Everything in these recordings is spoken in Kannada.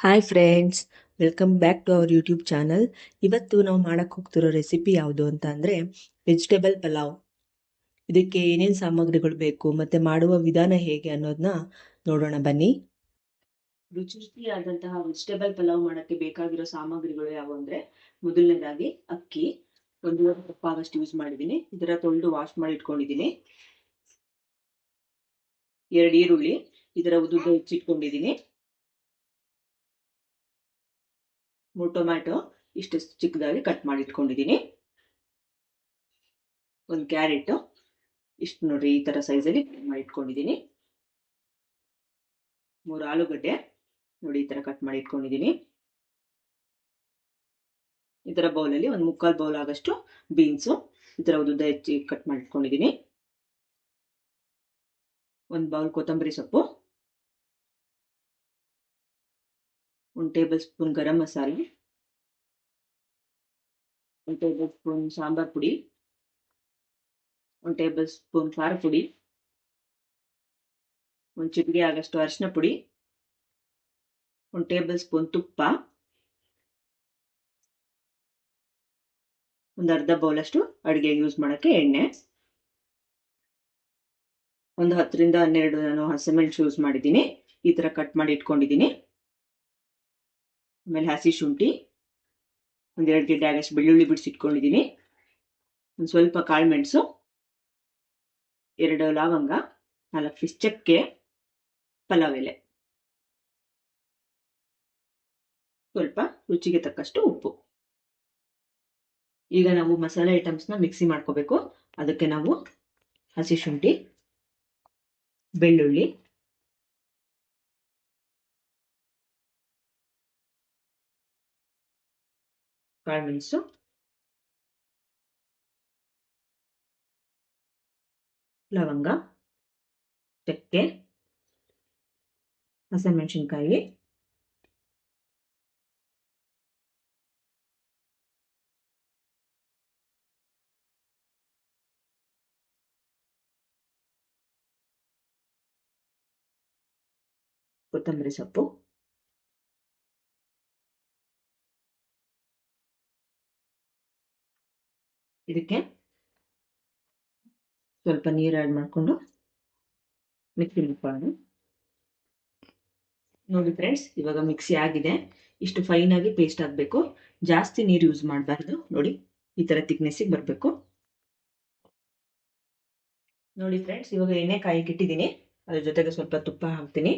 Hi friends, welcome back to our YouTube channel. ಇವತ್ತು ನಾವು ಮಾಡಕ್ಕೆ ಹೋಗ್ತಿರೋ ರೆಸಿಪಿ ಯಾವುದು ಅಂತ ಅಂದರೆ ವೆಜಿಟೇಬಲ್ ಪಲಾವ್. ಇದಕ್ಕೆ ಏನೇನು ಸಾಮಗ್ರಿಗಳು ಬೇಕು ಮತ್ತು ಮಾಡುವ ವಿಧಾನ ಹೇಗೆ ಅನ್ನೋದನ್ನ ನೋಡೋಣ ಬನ್ನಿ. ರುಚಿಯಾದಂತಹ ವೆಜಿಟೇಬಲ್ ಪಲಾವ್ ಮಾಡೋಕ್ಕೆ ಬೇಕಾಗಿರೋ ಸಾಮಗ್ರಿಗಳು ಯಾವುವು ಅಂದರೆ, ಮೊದಲನೇದಾಗಿ ಅಕ್ಕಿ 1 ಕಪ್ ಆಗಷ್ಟು ಯೂಸ್ ಮಾಡಿದ್ದೀನಿ. ಇದರ ತೊಳೆದು ವಾಶ್ ಮಾಡಿ ಇಟ್ಕೊಂಡಿದ್ದೀನಿ. 2 ಈರುಳ್ಳಿ ಇದರ ಉದ್ದುದ್ದ ಹೆಚ್ಚಿಟ್ಕೊಂಡಿದ್ದೀನಿ. 3 ಟೊಮ್ಯಾಟೊ ಇಷ್ಟು ಚಿಕ್ಕದಾಗಿ ಕಟ್ ಮಾಡಿ ಇಟ್ಕೊಂಡಿದ್ದೀನಿ. 1 ಕ್ಯಾರೆಟ್ ಇಷ್ಟು ನೋಡ್ರಿ, ಈ ತರ ಸೈಜಲ್ಲಿ ಕಟ್ ಮಾಡಿ ಇಟ್ಕೊಂಡಿದ್ದೀನಿ. 3 ಆಲೂಗಡ್ಡೆ ನೋಡಿ, ಈ ತರ ಕಟ್ ಮಾಡಿ ಇಟ್ಕೊಂಡಿದ್ದೀನಿ. ಇದರ ಬೌಲಲ್ಲಿ 1/4 ಬೌಲ್ ಆಗಷ್ಟು ಬೀನ್ಸು ಈ ತರ ಉದ್ದುದ್ದ ಹೆಚ್ಚಿ ಕಟ್ ಮಾಡಿ ಇಟ್ಕೊಂಡಿದ್ದೀನಿ. 1 ಬೌಲ್ ಕೊತ್ತಂಬರಿ ಸೊಪ್ಪು, 1 table spoon garam masala, 1 table spoon sambar ಪುಡಿ, 1 ಟೇಬಲ್ ಸ್ಪೂನ್ ಖಾರ ಪುಡಿ, 1 ಚಿಟಿಕೆ ಆಗಷ್ಟು ಅರಿಶಿನ ಪುಡಿ, 1 ಟೇಬಲ್ ಸ್ಪೂನ್ ತುಪ್ಪ, 1 ಅರ್ಧ ಬೌಲ್ ಅಷ್ಟು ಅಡುಗೆ ಯೂಸ್ ಮಾಡೋಕ್ಕೆ ಎಣ್ಣೆ, 1 10 ರಿಂದ 12 ನಾನು ಹಸಿಮೆಣಸು ಯೂಸ್ ಮಾಡಿದ್ದೀನಿ. ಈ ತರ ಕಟ್ ಮಾಡಿ ಇಟ್ಕೊಂಡಿದ್ದೀನಿ. ಆಮೇಲೆ ಹಸಿ ಶುಂಠಿ, 1 2 ಗೆಡ್ಡೆ ಆಗಷ್ಟು ಬೆಳ್ಳುಳ್ಳಿ ಬಿಡಿಸಿಟ್ಕೊಂಡಿದ್ದೀನಿ. ಒಂದು ಸ್ವಲ್ಪ ಕಾಳು ಮೆಣಸು, 2 ಲವಂಗ, 4 ಪೀಸ್ ಚಕ್ಕೆ, ಪಲಾವ್ ಎಲೆ, ಸ್ವಲ್ಪ ರುಚಿಗೆ ತಕ್ಕಷ್ಟು ಉಪ್ಪು. ಈಗ ನಾವು ಮಸಾಲೆ ಐಟಮ್ಸ್ನ ಮಿಕ್ಸಿ ಮಾಡ್ಕೋಬೇಕು. ಅದಕ್ಕೆ ನಾವು ಹಸಿ ಶುಂಠಿ, ಬೆಳ್ಳುಳ್ಳಿ, ಕಾಳುಮೆಣಸು, ಲವಂಗ, ಚಕ್ಕೆ, ಹಸಿಮೆಣಸಿನ್ಕಾಯಿ, ಕೊತ್ತಂಬರಿ ಸೊಪ್ಪು, ಇದಕ್ಕೆ ಸ್ವಲ್ಪ ನೀರು ಆ್ಯಡ್ ಮಾಡಿಕೊಂಡು ಮಿಕ್ಸಿ ಮಾಡ್ಕೊಳ್ಳೋಣ. ನೋಡಿ ಫ್ರೆಂಡ್ಸ್, ಇವಾಗ ಮಿಕ್ಸಿ ಆಗಿದೆ. ಇಷ್ಟು ಫೈನ್ ಆಗಿ ಪೇಸ್ಟ್ ಆಗಬೇಕು. ಜಾಸ್ತಿ ನೀರು ಯೂಸ್ ಮಾಡಬಾರ್ದು. ನೋಡಿ, ಈ ತರ ತಿಕ್ನೆಸ್ಸಿಗೆ ಬರಬೇಕು. ನೋಡಿ ಫ್ರೆಂಡ್ಸ್, ಇವಾಗ ಎಣ್ಣೆ ಕಾಯಿಗೆ ಇಟ್ಟಿದ್ದೀನಿ. ಅದ್ರ ಜೊತೆಗೆ ಸ್ವಲ್ಪ ತುಪ್ಪ ಹಾಕ್ತೀನಿ.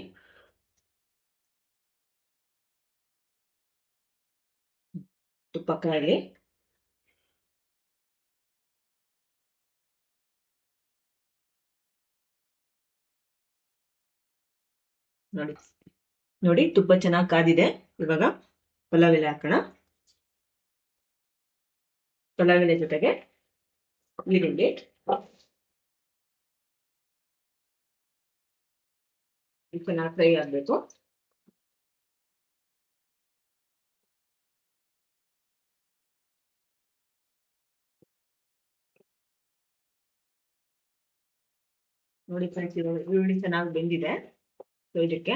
ತುಪ್ಪ ಕಾಯಿಲಿ. ನೋಡಿ ನೋಡಿ, ತುಪ್ಪ ಚೆನ್ನಾಗಿ ಕಾದಿದೆ. ಇವಾಗ ಪಲಾವ್ ಎಲೆ ಹಾಕೋಣ. ಪಲಾವ್ ಎಲೆ ಜೊತೆಗೆ ಈರುಳ್ಳಿ, ಚೆನ್ನಾಗಿ ಫ್ರೈ ಆಗಬೇಕು. ನೋಡಿ ಫ್ರೆಂಡ್ಸ್, ಇವಾಗ ಈರುಳ್ಳಿ ಚೆನ್ನಾಗಿ ಬೆಂದಿದೆ. ಸೊ ಇದಕ್ಕೆ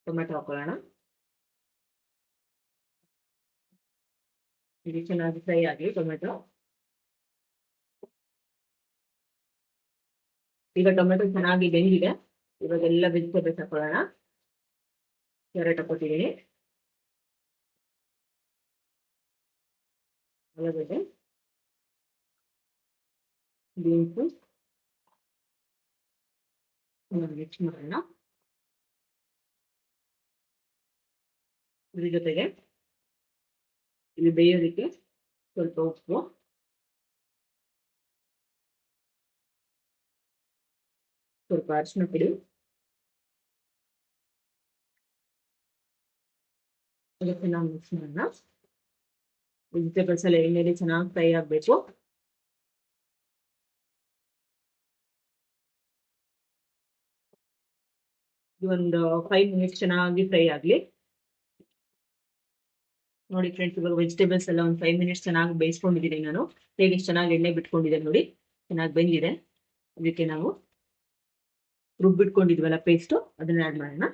ಟೊಮೆಟೊ ಹಾಕೊಳ್ಳೋಣ. ಇದು ಚೆನ್ನಾಗಿ ಫ್ರೈ ಆಗಲಿ ಟೊಮೆಟೊ. ಈಗ ಟೊಮೆಟೊ ಚೆನ್ನಾಗಿ ಬೆಂದಿದೆ. ಇವಾಗ ಎಲ್ಲ ವೆಜಿಟೇಬಲ್ಸ್ ಹಾಕೊಳ್ಳೋಣ. ಕ್ಯಾರೆಟ್ ಹಾಕೊತಿದ್ದೀನಿ, ಆಲೂಗಡ್ಡೆ, ಬೀನ್ಸು ಮಿಕ್ಸ್ ಮಾಡೋಣ. ಇದ್ರ ಜೊತೆಗೆ ಇಲ್ಲಿ ಬೇಯೋದಕ್ಕೆ ಸ್ವಲ್ಪ ಉಪ್ಪು, ಸ್ವಲ್ಪ ಅರಿಶಿನ ಪುಡಿ, ಅದಕ್ಕೆ ನಾವು ಮಿಕ್ಸ್ ಮಾಡೋಣ. ವೆಜಿಟೇಬಲ್ಸ್ ಎಲ್ಲ ಎಣ್ಣೆಲಿ ಚೆನ್ನಾಗಿ ಫ್ರೈ ಆಗಬೇಕು. ಒಂದು 5 ಮಿನಿಟ್ಸ್ ಚೆನ್ನಾಗಿ ಫ್ರೈ ಆಗಲಿ. ನೋಡಿ ಫ್ರೆಂಡ್ಸ್, ಇವಾಗ ವೆಜಿಟೇಬಲ್ಸ್ ಎಲ್ಲ ಒಂದು 5 ಮಿನಿಟ್ಸ್ ಚೆನ್ನಾಗಿ ಬೇಯಿಸ್ಕೊಂಡಿದ್ದೀನಿ ನಾನು. ಹೇಗೆ ಚೆನ್ನಾಗಿ ಎಣ್ಣೆ ಬಿಟ್ಕೊಂಡಿದೆ ನೋಡಿ, ಚೆನ್ನಾಗಿ ಬೆಂದಿದೆ. ಇದಕ್ಕೆ ನಾವು ರುಬ್ಬಿಟ್ಕೊಂಡಿದ್ವಲ್ಲ ಪೇಸ್ಟು, ಅದನ್ನ ಆ್ಯಡ್ ಮಾಡೋಣ.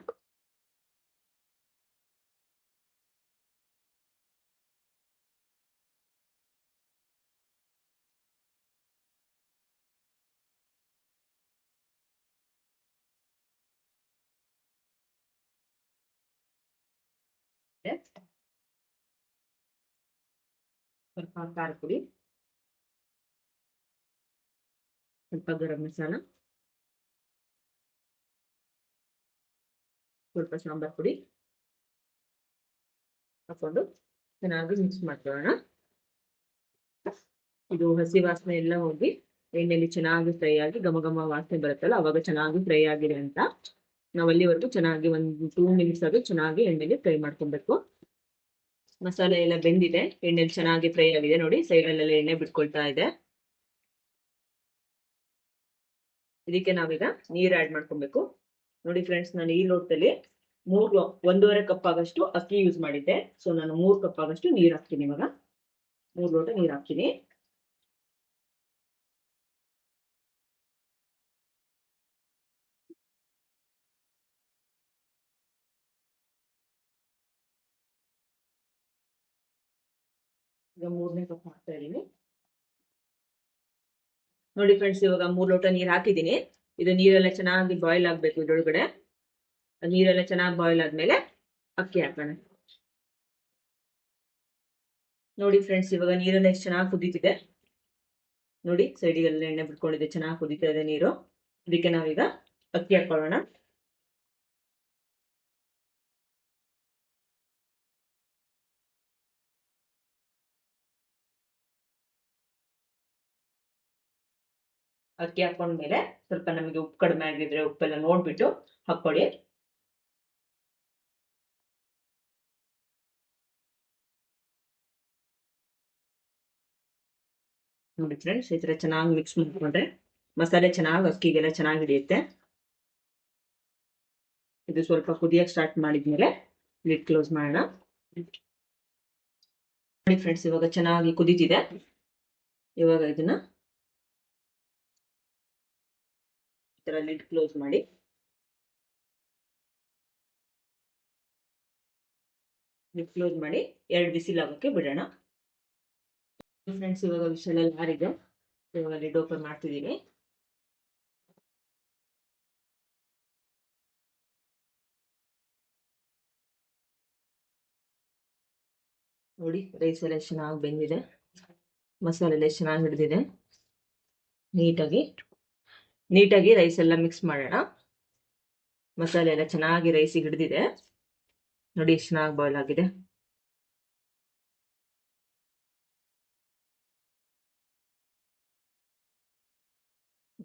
ಸ್ವಲ್ಪ ಖಾರ ಪುಡಿ, ಸ್ವಲ್ಪ ಗರಂ ಮಸಾಲ, ಸ್ವಲ್ಪ ಸಾಂಬಾರ್ ಪುಡಿ ಹಾಕೊಂಡು ಚೆನ್ನಾಗಿ ಮಿಕ್ಸ್ ಮಾಡ್ಕೊಳ್ಳೋಣ. ಇದು ಹಸಿ ವಾಸನೆ ಎಲ್ಲ ಹೋಗಿ ಎಣ್ಣೆಯಲ್ಲಿ ಚೆನ್ನಾಗಿ ಫ್ರೈ ಆಗಿ ಘಮ ಘಮ ವಾಸನೆ ಬರುತ್ತಲ್ಲ, ಅವಾಗ ಚೆನ್ನಾಗಿ ಫ್ರೈ ಆಗಿದೆ ಅಂತ ನಾವು ಅಲ್ಲಿವರೆಗೂ ಚೆನ್ನಾಗಿ ಒಂದು 2 ಮಿನಿಟ್ಸ್ ಆಗಿ ಚೆನ್ನಾಗಿ ಎಣ್ಣೆಲಿ ಫ್ರೈ ಮಾಡ್ಕೊಬೇಕು. ಮಸಾಲೆ ಎಲ್ಲ ಬೆಂದಿದೆ, ಎಣ್ಣೆಲಿ ಚೆನ್ನಾಗಿ ಫ್ರೈ ಆಗಿದೆ ನೋಡಿ, ಸೈಡಲ್ಲೆಲ್ಲ ಎಣ್ಣೆ ಬಿಟ್ಕೊಳ್ತಾ ಇದೆ. ಇದಕ್ಕೆ ನಾವೀಗ ನೀರು ಆ್ಯಡ್ ಮಾಡ್ಕೊಬೇಕು. ನೋಡಿ ಫ್ರೆಂಡ್ಸ್, ನಾನು ಈ ಲೋಟದಲ್ಲಿ 1.5 ಕಪ್ ಆಗಷ್ಟು ಅಕ್ಕಿ ಯೂಸ್ ಮಾಡಿದ್ದೆ. ಸೊ ನಾನು 3 ಕಪ್ ಆಗಷ್ಟು ನೀರು ಹಾಕ್ತೀನಿ. ಇವಾಗ 3 ಲೋಟ ನೀರು ಹಾಕ್ತೀನಿ. ಈಗ 3ನೇ ಕಪ್ ಹಾಕ್ತಾ ಇದೀನಿ. ನೋಡಿ ಫ್ರೆಂಡ್ಸ್, ಇವಾಗ 3 ಲೋಟ ನೀರು ಹಾಕಿದ್ದೀನಿ. ಇದು ನೀರೆಲ್ಲ ಚೆನ್ನಾಗಿ ಬಾಯ್ಲ್ ಆಗ್ಬೇಕು. ಇದ್ರೊಳಗಡೆ ನೀರೆಲ್ಲ ಚೆನ್ನಾಗಿ ಬಾಯ್ಲ್ ಆದ್ಮೇಲೆ ಅಕ್ಕಿ ಹಾಕೋಣ. ನೋಡಿ ಫ್ರೆಂಡ್ಸ್, ಇವಾಗ ನೀರೆಲ್ಲ ಎಷ್ಟು ಚೆನ್ನಾಗಿ ಕುದೀತಿದೆ ನೋಡಿ, ಸೈಡಿಗೆಲ್ಲ ಎಣ್ಣೆ ಬಿಟ್ಕೊಂಡಿದೆ, ಚೆನ್ನಾಗಿ ಕುದೀತಾ ಇದೆ ನೀರು. ಇದಕ್ಕೆ ನಾವೀಗ ಅಕ್ಕಿ ಹಾಕೊಳ್ಳೋಣ. ಅಕ್ಕಿ ಹಾಕೊಂಡ್ಮೇಲೆ ಸ್ವಲ್ಪ ನಮಗೆ ಉಪ್ಪು ಕಡಿಮೆ ಆಗಿದ್ರೆ ಉಪ್ಪೆಲ್ಲ ನೋಡ್ಬಿಟ್ಟು ಹಾಕೊಳ್ಳಿ. ನೋಡಿ ಫ್ರೆಂಡ್ಸ್, ಈ ತರ ಚೆನ್ನಾಗಿ ಮಿಕ್ಸ್ ಮಾಡ್ಕೊಂಡ್ರೆ ಮಸಾಲೆ ಚೆನ್ನಾಗಿ ಅಕ್ಕಿಗೆಲ್ಲ ಚೆನ್ನಾಗಿ ಹಿಡಿಯುತ್ತೆ. ಇದು ಸ್ವಲ್ಪ ಕುದಿಯಕ್ಕೆ ಸ್ಟಾರ್ಟ್ ಮಾಡಿದ್ಮೇಲೆ ಲಿಡ್ ಕ್ಲೋಸ್ ಮಾಡೋಣ. ನೋಡಿ ಫ್ರೆಂಡ್ಸ್, ಇವಾಗ ಚೆನ್ನಾಗಿ ಕುದೀತಿದೆ. ಇವಾಗ ಇದನ್ನ ಈ ತರ ಲಿಡ್ ಕ್ಲೋಸ್ ಮಾಡಿ ಲಿಡ್ ಕ್ಲೋಸ್ ಮಾಡಿ 2 ಬಿಸಿಲ್ ಆಗೋಕ್ಕೆ ಬಿಡೋಣ. ಫ್ರೆಂಡ್ಸ್, ಇವಾಗ ವಿಷಲ್ ಎಲ್ಲ ಆರಿದೆ. ಇವಾಗ ಲಿಡ್ ಓಪನ್ ಮಾಡ್ತಿದ್ದೀನಿ. ನೋಡಿ, ರೈಸ್ ಎಲ್ಲ ಚೆನ್ನಾಗಿ ಬೆಂದಿದೆ, ಮಸಾಲೆ ಎಲ್ಲ ಚೆನ್ನಾಗಿ ಹಿಡಿದಿದೆ. ನೀಟಾಗಿ ರೈಸ್ ಎಲ್ಲ ಮಿಕ್ಸ್ ಮಾಡೋಣ. ಮಸಾಲೆ ಎಲ್ಲ ಚೆನ್ನಾಗಿ ರೈಸಿಗೆ ಹಿಡಿದಿದೆ ನೋಡಿ, ಎಷ್ಟು ಚೆನ್ನಾಗಿ ಬಾಯ್ಲ್ ಆಗಿದೆ.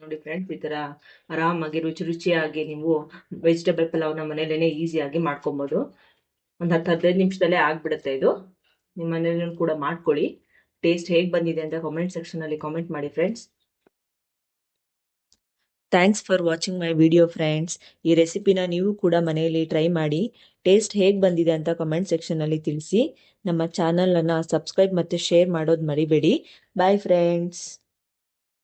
ನೋಡಿ ಫ್ರೆಂಡ್ಸ್, ಈ ತರ ಆರಾಮಾಗಿ ರುಚಿಯಾಗಿ ನೀವು ವೆಜಿಟೇಬಲ್ ಪಲಾವ್ನ ಮನೇಲೇನೆ ಈಸಿಯಾಗಿ ಮಾಡ್ಕೊಬೋದು. ಒಂದು 10-15 ನಿಮಿಷದಲ್ಲೇ ಆಗ್ಬಿಡುತ್ತೆ ಇದು. ನಿಮ್ಮ ಮನೇಲಿ ಕೂಡ ಮಾಡ್ಕೊಳ್ಳಿ. ಟೇಸ್ಟ್ ಹೇಗೆ ಬಂದಿದೆ ಅಂತ ಕಾಮೆಂಟ್ ಸೆಕ್ಷನ್ ಅಲ್ಲಿ ಕಾಮೆಂಟ್ ಮಾಡಿ friends. Thanks for watching my video friends. ಈ ರೆಸಿಪಿನ ನೀವು ಕೂಡ ಮನೆಯಲ್ಲಿ ಟ್ರೈ ಮಾಡಿ ಟೇಸ್ಟ್ ಹೇಗೆ ಬಂದಿದೆ ಅಂತ ಕಮೆಂಟ್ ಸೆಕ್ಷನಲ್ಲಿ ತಿಳಿಸಿ. ನಮ್ಮ ಚಾನಲನ್ನು ಸಬ್ಸ್ಕ್ರೈಬ್ ಮತ್ತು ಶೇರ್ ಮಾಡೋದು ಮರಿಬೇಡಿ. Bye friends.